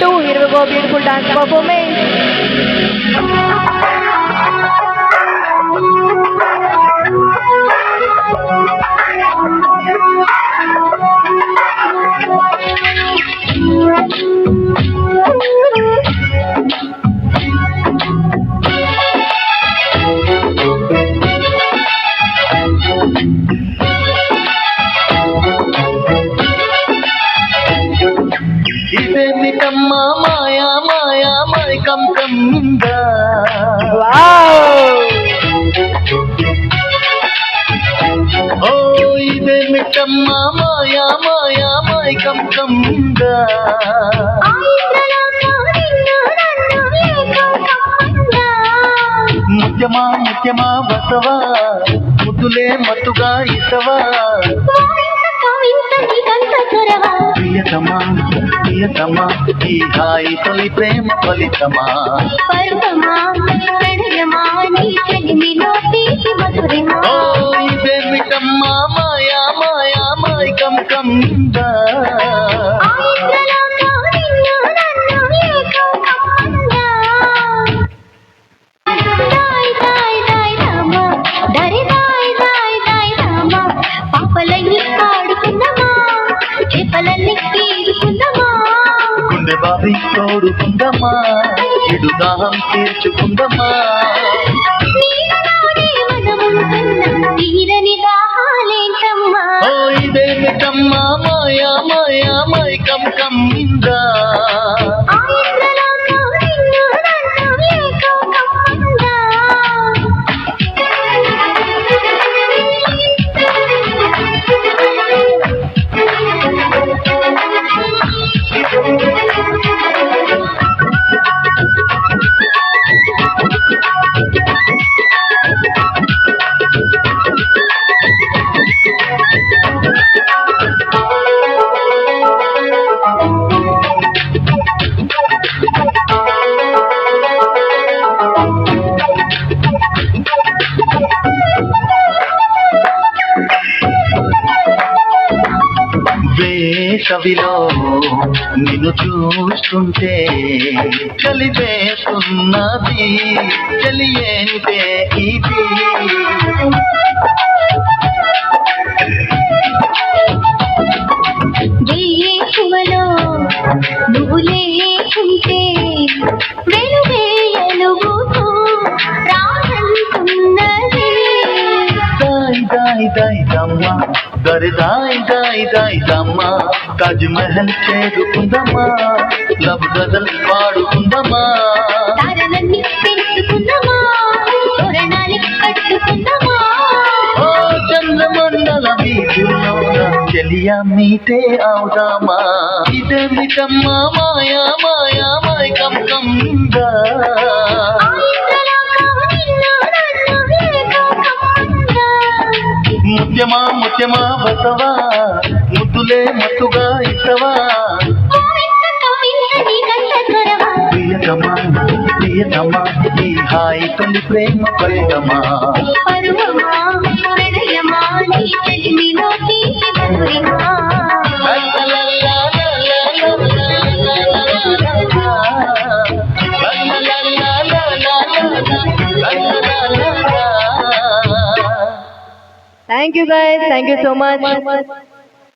2. Here we go, beautiful dance performance. ఇదేమిటమ్మా మాయా మాయా మైకం కమ్మిందా ఓ ఇదేమిటమ్మా మాయా మాయా మైకం కమ్మిందా ముత్యమా ముత్యమా బసవా ముద్దులే మత్తుగా ఇసవా ప్రియతమా ప్రియతమా ఈ హాయి తొలి ప్రేమ ఫలితమా ఓ ఇదేమిటమ్మా మాయా మాయా మైకం కమ్మిందా గుండె బాబి తోడుకుందమ్మా ఇడు దాహం తీర్చుకుందమ్మా ఓ ఇదేమిటమ్మా మాయా మాయా మైకం కమ్మిందా వేసవిలో నిన్ను చూస్తుంటే కలివేస్తున్నది చెలియేంటే ఇది నువ్వు లేకుంటే దాయ్ దాయ్ దమ్మా దరి దాయ్ దాయ్ దాయ్ దమ్మా తాజ్ మహల్ చేరుకుందమ్మా లవ్ గజల్ పాడుకుందమ్మా ఓ చంద్రమండల వీధుల్లోన చెలియా మీటే అవుదామా ఇదేమిటమ్మా మాయా మాయా మైకం కమ్మిందా ముత్యమా ముత్యమా బసవా ముద్దులే మత్తుగా ఇసవా ప్రియతమా ప్రియతమా ఈ హాయి తొలి ప్రేమ ఫలితమా Thank you guys. Thank you so much.